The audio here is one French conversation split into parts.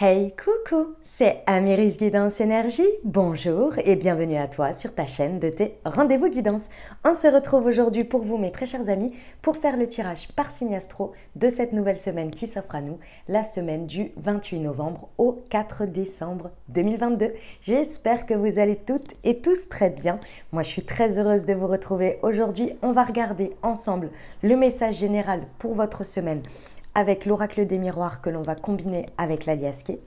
Hey, coucou, c'est Améris Guidance Énergie. Bonjour et bienvenue à toi sur ta chaîne de tes rendez-vous guidance. On se retrouve aujourd'hui pour vous, mes très chers amis, pour faire le tirage par signe astro de cette nouvelle semaine qui s'offre à nous, la semaine du 28 novembre au 4 décembre 2022. J'espère que vous allez toutes et tous très bien. Moi, je suis très heureuse de vous retrouver aujourd'hui. On va regarder ensemble le message général pour votre semaine avec l'oracle des miroirs que l'on va combiner avec l'aliasqué.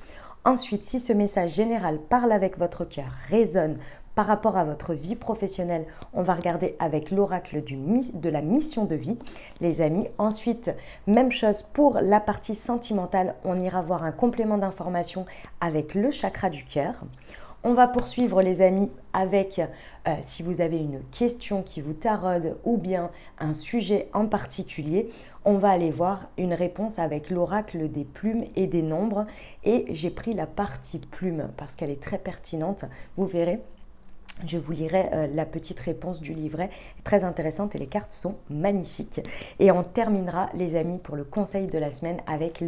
Ensuite, si ce message général parle avec votre cœur, résonne par rapport à votre vie professionnelle, on va regarder avec l'oracle de la mission de vie, les amis. Ensuite, même chose pour la partie sentimentale, on ira voir un complément d'information avec le chakra du cœur. On va poursuivre les amis avec, si vous avez une question qui vous taraude ou bien un sujet en particulier, on va aller voir une réponse avec l'oracle des plumes et des nombres. Et j'ai pris la partie plume parce qu'elle est très pertinente, vous verrez. Je vous lirai la petite réponse du livret, très intéressante et les cartes sont magnifiques. Et on terminera les amis pour le conseil de la semaine avec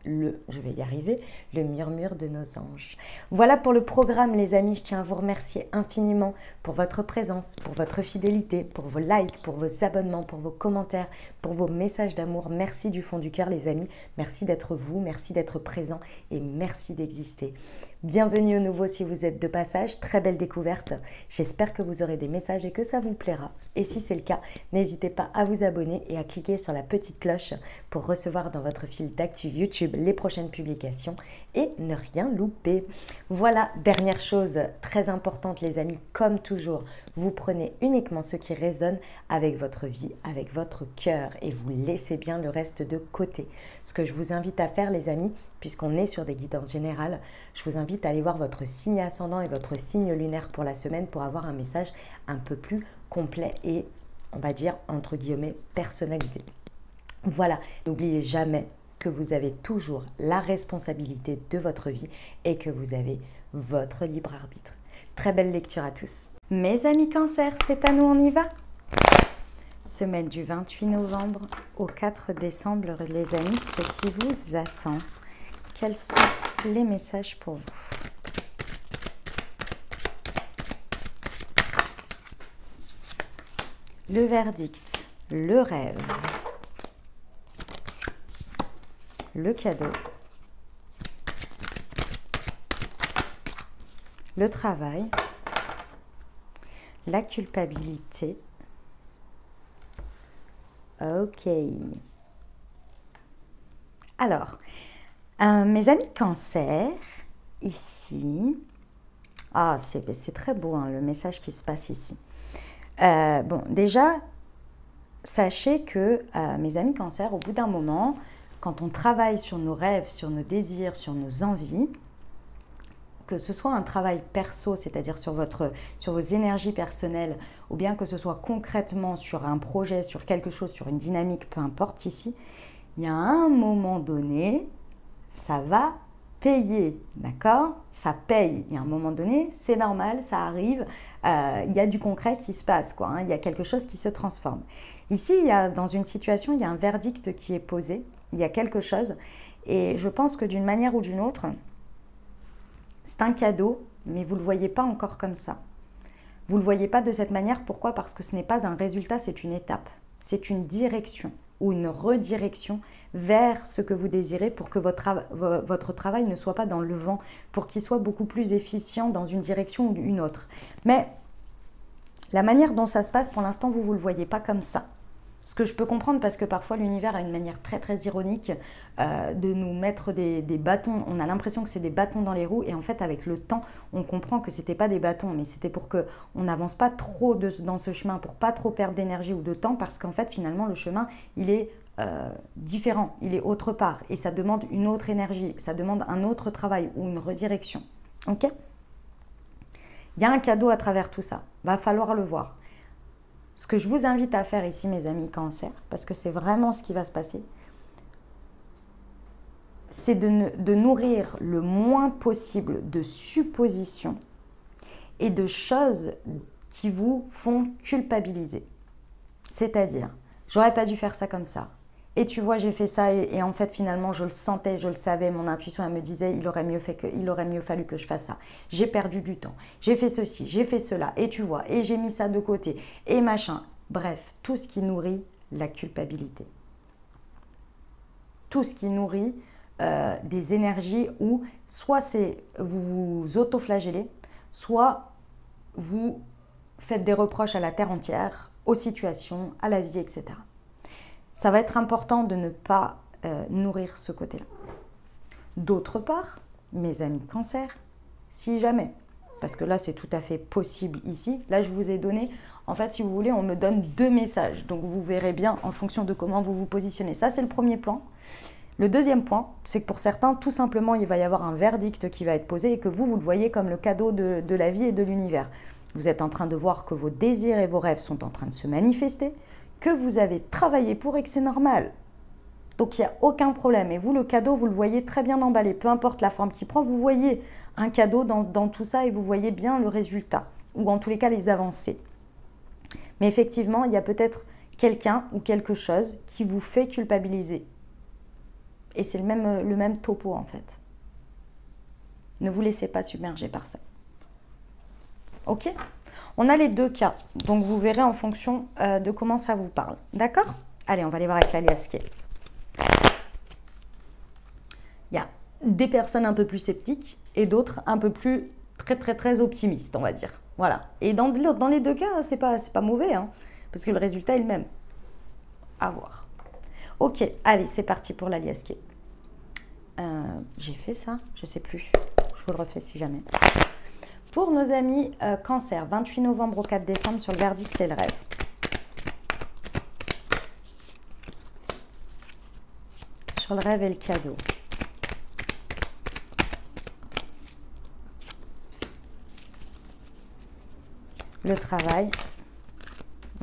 je vais y arriver, le murmure de nos anges. Voilà pour le programme les amis, je tiens à vous remercier infiniment pour votre présence, pour votre fidélité, pour vos likes, pour vos abonnements, pour vos commentaires, pour vos messages d'amour. Merci du fond du cœur les amis, merci d'être vous, merci d'être présent et merci d'exister. Bienvenue au nouveau si vous êtes de passage, très belle découverte. J'espère que vous aurez des messages et que ça vous plaira. Et si c'est le cas, n'hésitez pas à vous abonner et à cliquer sur la petite cloche pour recevoir dans votre fil d'actu YouTube les prochaines publications et ne rien louper. Voilà, dernière chose très importante les amis, comme toujours, vous prenez uniquement ce qui résonne avec votre vie, avec votre cœur et vous laissez bien le reste de côté. Ce que je vous invite à faire les amis, puisqu'on est sur des guidances générales, je vous invite à aller voir votre signe ascendant et votre signe lunaire pour la semaine pour avoir un message un peu plus complet et on va dire entre guillemets personnalisé. Voilà, n'oubliez jamais que vous avez toujours la responsabilité de votre vie et que vous avez votre libre arbitre. Très belle lecture à tous. Mes amis Cancer, c'est à nous, on y va? Semaine du 28 novembre au 4 décembre, les amis, ce qui vous attend. Quels sont les messages pour vous? Le verdict, le rêve, le cadeau, le travail, la culpabilité. Ok. Alors, mes amis Cancer, ici, c'est très beau hein, le message qui se passe ici. Bon, déjà, sachez que mes amis Cancer, au bout d'un moment, quand on travaille sur nos rêves, sur nos désirs, sur nos envies, que ce soit un travail perso, c'est-à-dire sur vos énergies personnelles, ou bien que ce soit concrètement sur un projet, sur quelque chose, sur une dynamique, peu importe ici, il y a un moment donné, ça va payer, d'accord? Ça paye. Il y a un moment donné, c'est normal, ça arrive, il y a du concret qui se passe, quoi, hein, il y a quelque chose qui se transforme. Ici, dans une situation, il y a un verdict qui est posé, il y a quelque chose, et je pense que d'une manière ou d'une autre, c'est un cadeau, mais vous ne le voyez pas encore comme ça. Vous ne le voyez pas de cette manière, pourquoi? Parce que ce n'est pas un résultat, c'est une étape, c'est une direction ou une redirection vers ce que vous désirez pour que votre travail ne soit pas dans le vent, pour qu'il soit beaucoup plus efficient dans une direction ou une autre. Mais la manière dont ça se passe, pour l'instant, vous ne le voyez pas comme ça. Ce que je peux comprendre parce que parfois l'univers a une manière très très ironique de nous mettre des bâtons. On a l'impression que c'est des bâtons dans les roues et en fait avec le temps on comprend que c'était pas des bâtons mais c'était pour qu'on n'avance pas trop dans ce chemin, pour pas trop perdre d'énergie ou de temps parce qu'en fait finalement le chemin il est différent, il est autre part et ça demande une autre énergie, ça demande un autre travail ou une redirection. Ok? Il y a un cadeau à travers tout ça, va falloir le voir. Ce que je vous invite à faire ici, mes amis Cancer, parce que c'est vraiment ce qui va se passer, c'est de nourrir le moins possible de suppositions et de choses qui vous font culpabiliser. C'est-à-dire, j'aurais pas dû faire ça comme ça. Et tu vois, j'ai fait ça et en fait, finalement, je le sentais, je le savais. Mon intuition, elle me disait, il aurait mieux fallu que je fasse ça. J'ai perdu du temps. J'ai fait ceci, j'ai fait cela. Et tu vois, et j'ai mis ça de côté. Et machin. Bref, tout ce qui nourrit la culpabilité. Tout ce qui nourrit des énergies où soit c'est vous vous autoflagellez, soit vous faites des reproches à la terre entière, aux situations, à la vie, etc. Ça va être important de ne pas nourrir ce côté-là. D'autre part, mes amis cancer, si jamais, parce que là c'est tout à fait possible ici, là je vous ai donné, en fait si vous voulez, on me donne 2 messages, donc vous verrez bien en fonction de comment vous vous positionnez. Ça c'est le premier point. Le deuxième point, c'est que pour certains, tout simplement, il va y avoir un verdict qui va être posé et que vous le voyez comme le cadeau de la vie et de l'univers. Vous êtes en train de voir que vos désirs et vos rêves sont en train de se manifester, que vous avez travaillé pour et que c'est normal. Donc il n'y a aucun problème. Et vous, le cadeau, vous le voyez très bien emballé. Peu importe la forme qu'il prend, vous voyez un cadeau dans tout ça et vous voyez bien le résultat. Ou en tous les cas, les avancées. Mais effectivement, il y a peut-être quelqu'un ou quelque chose qui vous fait culpabiliser. Et c'est le même topo en fait. Ne vous laissez pas submerger par ça. Ok ? On a les 2 cas, donc vous verrez en fonction de comment ça vous parle. D'accord ? Allez, on va aller voir avec l'alias qui est. Il y a des personnes un peu plus sceptiques et d'autres un peu plus très optimistes, on va dire. Voilà. Et dans les 2 cas, c'est pas mauvais, hein, parce que le résultat est le même. À voir. Ok, allez, c'est parti pour l'alias qui est. J'ai fait ça, je sais plus. Je vous le refais si jamais. Pour nos amis cancer, 28 novembre au 4 décembre, sur le verdict et le rêve. Sur le rêve et le cadeau. Le travail.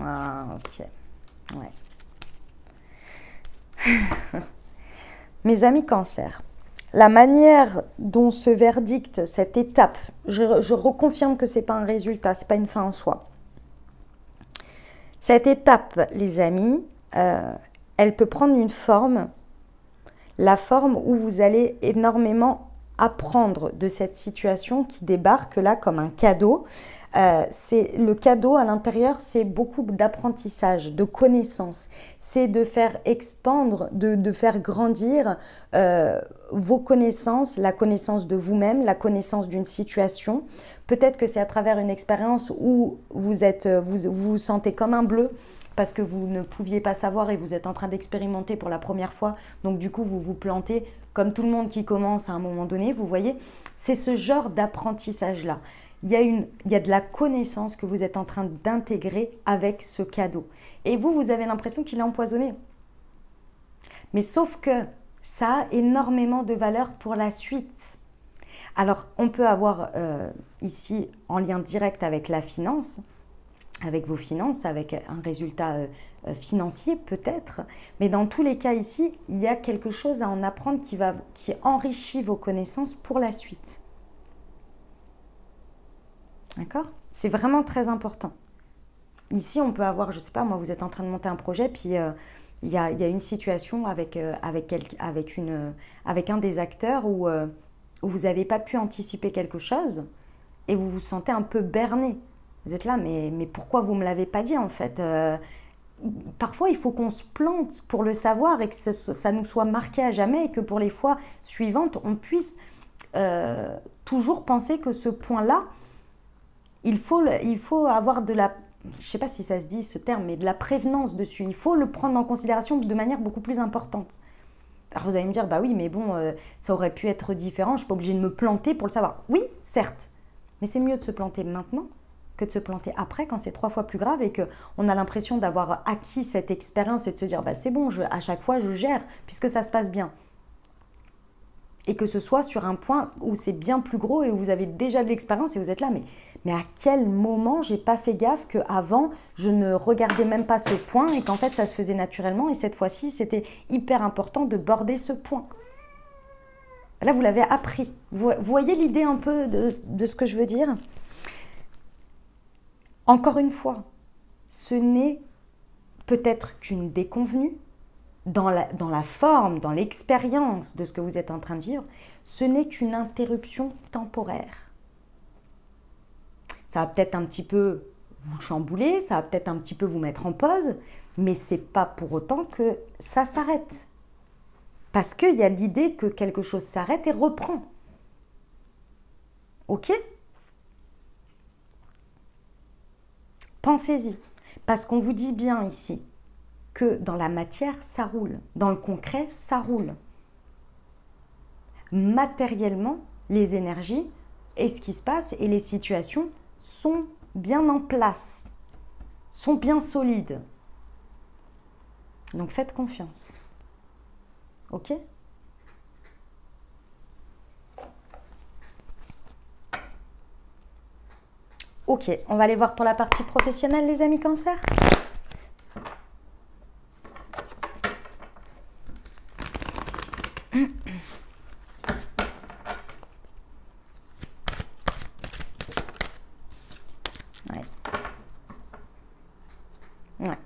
Ah, ok. Ouais. Mes amis cancer, la manière dont ce verdict, cette étape, je reconfirme que ce n'est pas un résultat, ce n'est pas une fin en soi. Cette étape, les amis, elle peut prendre une forme, la forme où vous allez énormément apprendre de cette situation qui débarque là comme un cadeau. Le cadeau à l'intérieur, c'est beaucoup d'apprentissage, de connaissances. C'est de faire expandre, de faire grandir vos connaissances, la connaissance de vous-même, la connaissance d'une situation. Peut-être que c'est à travers une expérience où vous sentez comme un bleu parce que vous ne pouviez pas savoir et vous êtes en train d'expérimenter pour la première fois. Donc du coup, vous vous plantez comme tout le monde qui commence à un moment donné. Vous voyez, c'est ce genre d'apprentissage-là. Il y a de la connaissance que vous êtes en train d'intégrer avec ce cadeau. Et vous avez l'impression qu'il est empoisonné. Mais sauf que ça a énormément de valeur pour la suite. Alors, on peut avoir ici, en lien direct avec la finance, avec vos finances, avec un résultat financier peut-être. Mais dans tous les cas ici, il y a quelque chose à en apprendre qui enrichit vos connaissances pour la suite. D'accord ? C'est vraiment très important. Ici, on peut avoir, je ne sais pas, moi, vous êtes en train de monter un projet, puis il y a une situation avec un des acteurs où vous n'avez pas pu anticiper quelque chose et vous vous sentez un peu berné. Vous êtes là, mais pourquoi vous ne me l'avez pas dit en fait ? Parfois, il faut qu'on se plante pour le savoir et que ça nous soit marqué à jamais et que pour les fois suivantes, on puisse toujours penser que ce point-là, il faut avoir de la, je ne sais pas si ça se dit ce terme, mais de la prévenance dessus. Il faut le prendre en considération de manière beaucoup plus importante. Alors vous allez me dire, bah oui, mais bon, ça aurait pu être différent, je ne suis pas obligée de me planter pour le savoir. Oui, certes, mais c'est mieux de se planter maintenant que de se planter après quand c'est 3 fois plus grave et qu'on a l'impression d'avoir acquis cette expérience et de se dire, bah c'est bon, à chaque fois je gère puisque ça se passe bien. Et que ce soit sur un point où c'est bien plus gros et où vous avez déjà de l'expérience et vous êtes là, mais à quel moment j'ai pas fait gaffe qu'avant je ne regardais même pas ce point et qu'en fait ça se faisait naturellement et cette fois-ci c'était hyper important de border ce point. Là vous l'avez appris. Vous voyez l'idée un peu de ce que je veux dire ? Encore une fois, ce n'est peut-être qu'une déconvenue dans la forme, dans l'expérience de ce que vous êtes en train de vivre, ce n'est qu'une interruption temporaire. Ça va peut-être un petit peu vous chambouler, ça va peut-être un petit peu vous mettre en pause, mais ce n'est pas pour autant que ça s'arrête. Parce qu'il y a l'idée que quelque chose s'arrête et reprend. Ok? Pensez-y, parce qu'on vous dit bien ici que dans la matière, ça roule. Dans le concret, ça roule. Matériellement, les énergies et ce qui se passe et les situations sont bien en place, sont bien solides. Donc faites confiance. Ok ? Ok, on va aller voir pour la partie professionnelle, les amis Cancer. Ouais. Ouais.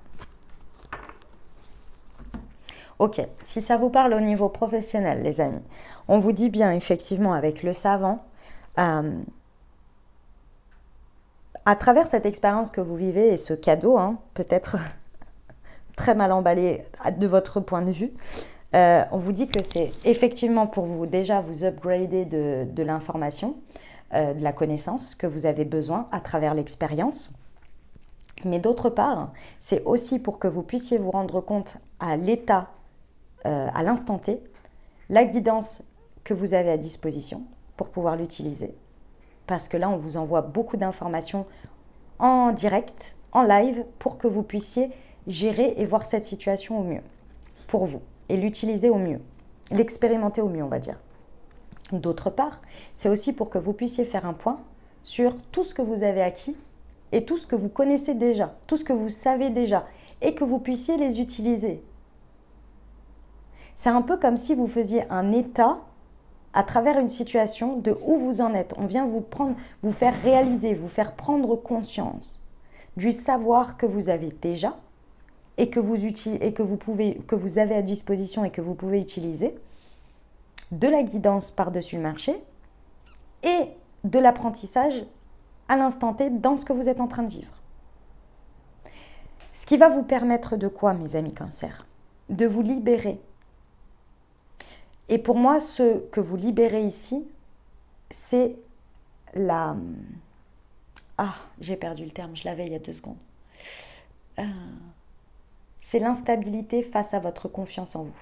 Ok, si ça vous parle au niveau professionnel, les amis, on vous dit bien effectivement avec le savant, à travers cette expérience que vous vivez et ce cadeau, peut-être très mal emballé de votre point de vue, on vous dit que c'est effectivement pour vous déjà vous upgrader de l'information, de la connaissance que vous avez besoin à travers l'expérience. Mais d'autre part, c'est aussi pour que vous puissiez vous rendre compte à l'état, à l'instant T, la guidance que vous avez à disposition pour pouvoir l'utiliser. Parce que là, on vous envoie beaucoup d'informations en direct, en live, pour que vous puissiez gérer et voir cette situation au mieux, pour vous, et l'utiliser au mieux, l'expérimenter au mieux, on va dire. D'autre part, c'est aussi pour que vous puissiez faire un point sur tout ce que vous avez acquis et tout ce que vous connaissez déjà, tout ce que vous savez déjà, et que vous puissiez les utiliser. C'est un peu comme si vous faisiez un état à travers une situation de où vous en êtes. On vient vous faire réaliser, vous faire prendre conscience du savoir que vous avez déjà et que vous avez à disposition et que vous pouvez utiliser, de la guidance par-dessus le marché et de l'apprentissage à l'instant T dans ce que vous êtes en train de vivre. Ce qui va vous permettre de quoi, mes amis Cancer? De vous libérer. Et pour moi, ce que vous libérez ici, c'est la... Ah, j'ai perdu le terme, je l'avais il y a 2 secondes. C'est l'instabilité face à votre confiance en vous.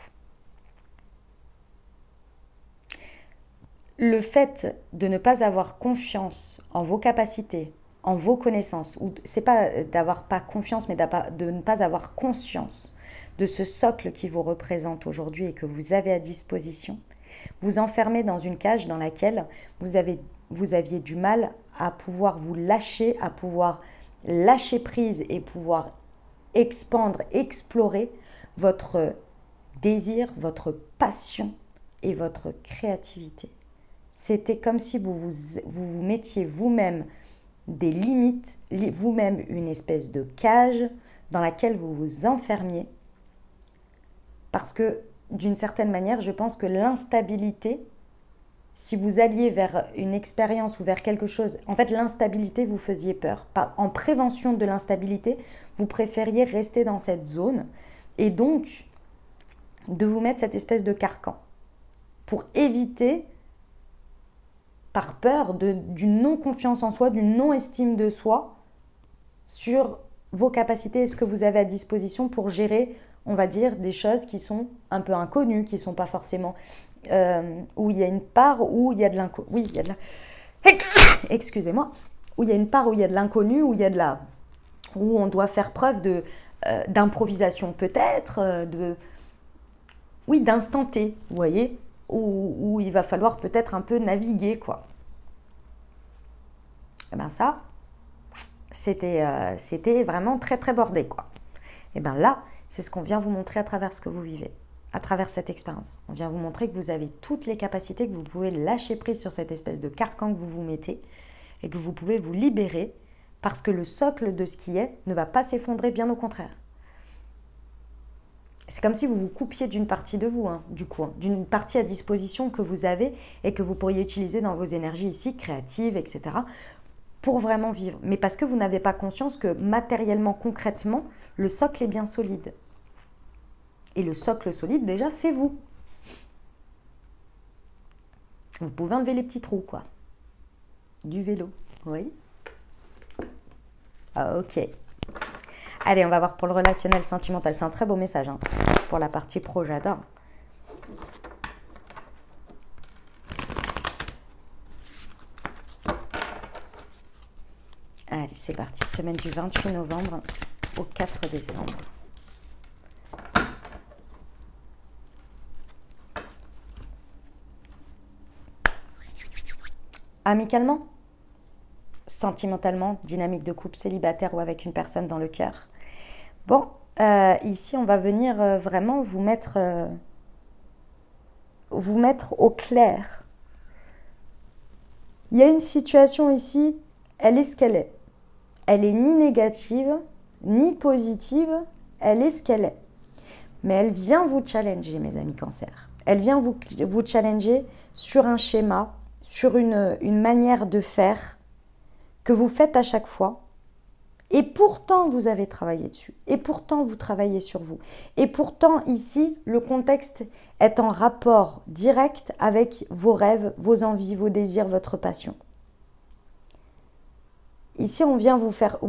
Le fait de ne pas avoir confiance en vos capacités, en vos connaissances, ou c'est pas d'avoir pas confiance, mais de ne pas avoir conscience de ce socle qui vous représente aujourd'hui et que vous avez à disposition, vous enfermez dans une cage dans laquelle vous aviez du mal à pouvoir vous lâcher, à pouvoir lâcher prise et pouvoir expandre, explorer votre désir, votre passion et votre créativité. C'était comme si vous mettiez vous-même des limites, vous-même une espèce de cage dans laquelle vous vous enfermiez. Parce que d'une certaine manière, je pense que l'instabilité, si vous alliez vers une expérience ou vers quelque chose, en fait l'instabilité vous faisiez peur. En prévention de l'instabilité, vous préfériez rester dans cette zone et donc de vous mettre cette espèce de carcan pour éviter, par peur d'une non-confiance en soi, d'une non-estime de soi sur vos capacités et ce que vous avez à disposition pour gérer, on va dire, des choses qui sont un peu inconnues, qui ne sont pas forcément... où il y a une part où il y a de l'inconnu. Oui, il y a de la... Excusez-moi. Où il y a une part où il y a de l'inconnu, où il y a de la... où on doit faire preuve d'improvisation peut-être, d'instant T, vous voyez, où il va falloir peut-être un peu naviguer, quoi. Et bien ça, c'était vraiment très très bordé, quoi. Et bien là, c'est ce qu'on vient vous montrer à travers ce que vous vivez, à travers cette expérience. On vient vous montrer que vous avez toutes les capacités, que vous pouvez lâcher prise sur cette espèce de carcan que vous vous mettez et que vous pouvez vous libérer parce que le socle de ce qui est ne va pas s'effondrer, bien au contraire. C'est comme si vous vous coupiez d'une partie de vous, hein, du coup, hein, d'une partie à disposition que vous avez et que vous pourriez utiliser dans vos énergies ici, créatives, etc., pour vraiment vivre. Mais parce que vous n'avez pas conscience que matériellement, concrètement, le socle est bien solide. Et le socle solide, déjà, c'est vous. Vous pouvez enlever les petits trous, quoi. Du vélo, oui. Ok. Allez, on va voir pour le relationnel sentimental. C'est un très beau message, hein, pour la partie pro, j'adore. Allez, c'est parti. Semaine du 28 novembre au 4 décembre. Amicalement, sentimentalement, dynamique de couple célibataire ou avec une personne dans le cœur. Bon, ici, on va venir vraiment vous mettre au clair. Il y a une situation ici, elle est ce qu'elle est. Elle est ni négative, ni positive, elle est ce qu'elle est. Mais elle vient vous challenger, mes amis Cancer. Elle vient vous challenger sur un schéma, sur une manière de faire que vous faites à chaque fois. Et pourtant, vous avez travaillé dessus. Et pourtant, vous travaillez sur vous. Et pourtant, ici, le contexte est en rapport direct avec vos rêves, vos envies, vos désirs, votre passion. Ici, on vient vous faire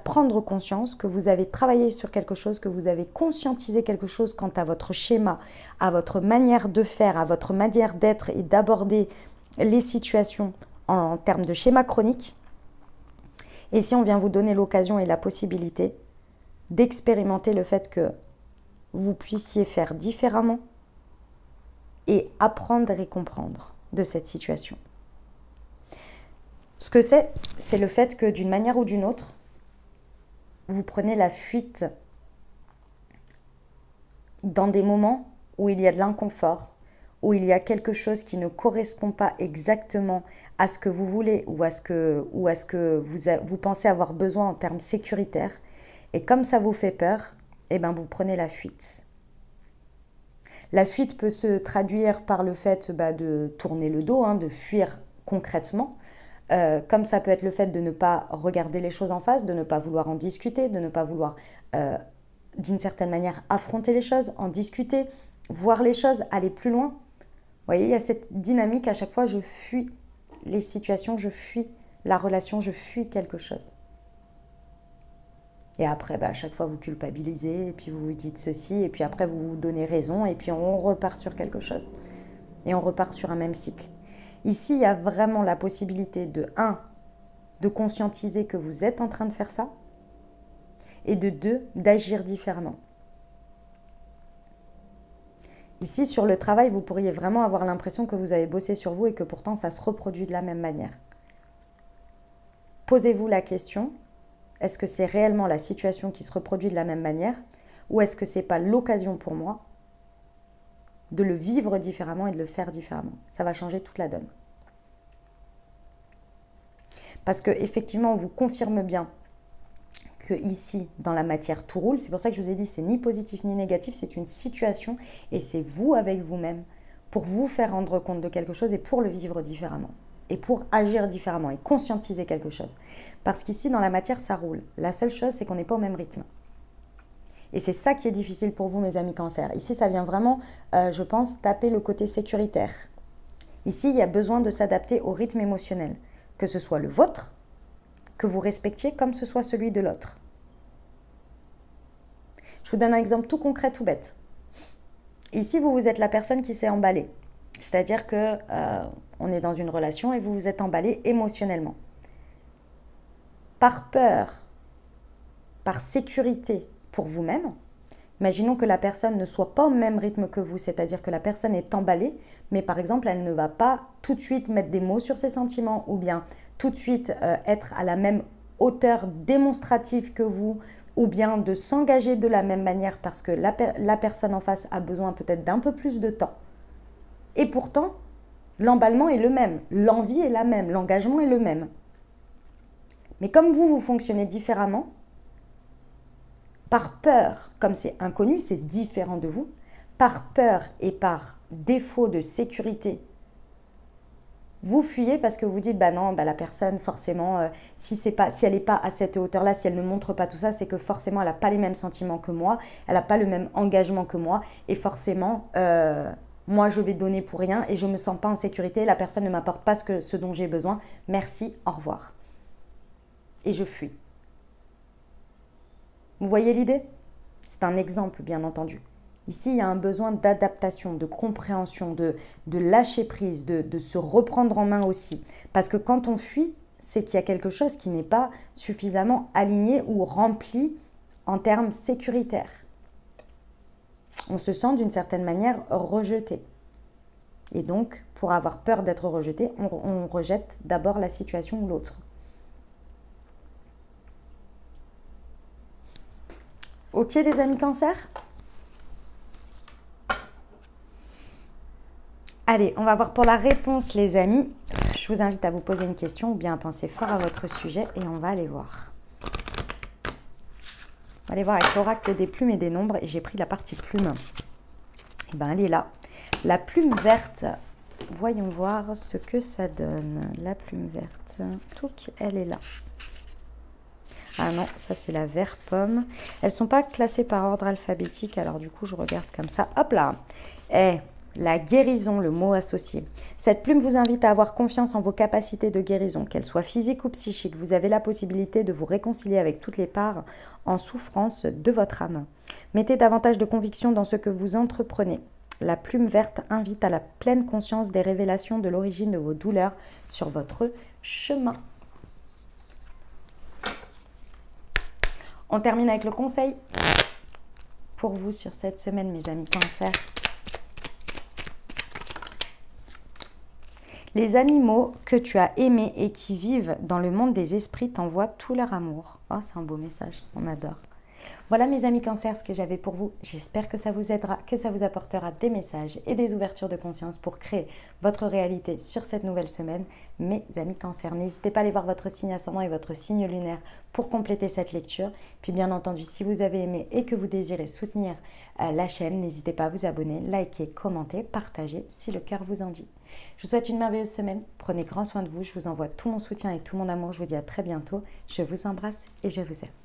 prendre conscience que vous avez travaillé sur quelque chose, que vous avez conscientisé quelque chose quant à votre schéma, à votre manière de faire, à votre manière d'être et d'aborder les situations en termes de schéma chronique. Et ici, on vient vous donner l'occasion et la possibilité d'expérimenter le fait que vous puissiez faire différemment et apprendre et comprendre de cette situation. Ce que c'est le fait que d'une manière ou d'une autre, vous prenez la fuite dans des moments où il y a de l'inconfort, où il y a quelque chose qui ne correspond pas exactement à ce que vous voulez ou à ce que vous pensez avoir besoin en termes sécuritaires. Et comme ça vous fait peur, eh ben vous prenez la fuite. La fuite peut se traduire par le fait de tourner le dos, de fuir concrètement. Comme ça peut être le fait de ne pas regarder les choses en face, de ne pas vouloir en discuter, de ne pas vouloir d'une certaine manière affronter les choses, en discuter, voir les choses, aller plus loin. Vous voyez, il y a cette dynamique, à chaque fois je fuis les situations, je fuis la relation, je fuis quelque chose. Et après, à chaque fois vous culpabilisez, et puis vous vous dites ceci, et puis après vous vous donnez raison, et puis on repart sur quelque chose. Et on repart sur un même cycle. Ici, il y a vraiment la possibilité de conscientiser que vous êtes en train de faire ça, et de 2, d'agir différemment. Ici, sur le travail, vous pourriez vraiment avoir l'impression que vous avez bossé sur vous et que pourtant ça se reproduit de la même manière. Posez-vous la question, est-ce que c'est réellement la situation qui se reproduit de la même manière ou est-ce que ce n'est pas l'occasion pour moi de le vivre différemment et de le faire différemment? Ça va changer toute la donne. Parce qu'effectivement, on vous confirme bien que ici, dans la matière, tout roule. C'est pour ça que je vous ai dit, c'est ni positif ni négatif, c'est une situation et c'est vous avec vous-même pour vous faire rendre compte de quelque chose et pour le vivre différemment et pour agir différemment et conscientiser quelque chose. Parce qu'ici, dans la matière, ça roule. La seule chose, c'est qu'on n'est pas au même rythme. Et c'est ça qui est difficile pour vous, mes amis Cancer. Ici, ça vient vraiment, je pense, taper le côté sécuritaire. Ici, il y a besoin de s'adapter au rythme émotionnel, que ce soit le vôtre, que vous respectiez comme ce soit celui de l'autre. Je vous donne un exemple tout concret, tout bête. Ici, vous êtes la personne qui s'est emballée. C'est-à-dire que on est dans une relation et vous vous êtes emballé émotionnellement. Par peur, par sécurité pour vous-même, imaginons que la personne ne soit pas au même rythme que vous, c'est-à-dire que la personne est emballée, mais par exemple, elle ne va pas tout de suite mettre des mots sur ses sentiments ou bien tout de suite être à la même hauteur démonstrative que vous ou bien de s'engager de la même manière parce que la personne en face a besoin peut-être d'un peu plus de temps. Et pourtant, l'emballement est le même, l'envie est la même, l'engagement est le même. Mais comme vous fonctionnez différemment, Par peur, comme c'est inconnu, c'est différent de vous, par peur et par défaut de sécurité, vous fuyez parce que vous dites, bah non, bah la personne, forcément, si elle n'est pas à cette hauteur-là, si elle ne montre pas tout ça, c'est que forcément, elle n'a pas les mêmes sentiments que moi, elle n'a pas le même engagement que moi, et forcément, moi, je vais donner pour rien et je ne me sens pas en sécurité, la personne ne m'apporte pas ce dont j'ai besoin, merci, au revoir. Et je fuis. Vous voyez l'idée? C'est un exemple, bien entendu. Ici, il y a un besoin d'adaptation, de compréhension, de lâcher prise, de se reprendre en main aussi. Parce que quand on fuit, c'est qu'il y a quelque chose qui n'est pas suffisamment aligné ou rempli en termes sécuritaires. On se sent d'une certaine manière rejeté. Et donc, pour avoir peur d'être rejeté, on rejette d'abord la situation ou l'autre. Ok les amis Cancer ? Allez, on va voir pour la réponse les amis. Je vous invite à vous poser une question ou bien à penser fort à votre sujet et on va aller voir. On va aller voir avec l'oracle des plumes et des nombres et j'ai pris la partie plume. Et bien elle est là. La plume verte, voyons voir ce que ça donne. La plume verte, touc, elle est là. Ah non, ça c'est la vert pomme. Elles ne sont pas classées par ordre alphabétique, alors du coup je regarde comme ça. Hop là. La guérison, le mot associé. Cette plume vous invite à avoir confiance en vos capacités de guérison, qu'elles soient physiques ou psychiques. Vous avez la possibilité de vous réconcilier avec toutes les parts en souffrance de votre âme. Mettez davantage de conviction dans ce que vous entreprenez. La plume verte invite à la pleine conscience des révélations de l'origine de vos douleurs sur votre chemin. On termine avec le conseil pour vous sur cette semaine, mes amis Cancer. Les animaux que tu as aimés et qui vivent dans le monde des esprits t'envoient tout leur amour. Oh, c'est un beau message, on adore. Voilà mes amis Cancer, ce que j'avais pour vous. J'espère que ça vous aidera, que ça vous apportera des messages et des ouvertures de conscience pour créer votre réalité sur cette nouvelle semaine. Mes amis Cancer, n'hésitez pas à aller voir votre signe ascendant et votre signe lunaire pour compléter cette lecture. Puis bien entendu, si vous avez aimé et que vous désirez soutenir la chaîne, n'hésitez pas à vous abonner, liker, commenter, partager si le cœur vous en dit. Je vous souhaite une merveilleuse semaine. Prenez grand soin de vous. Je vous envoie tout mon soutien et tout mon amour. Je vous dis à très bientôt. Je vous embrasse et je vous aime.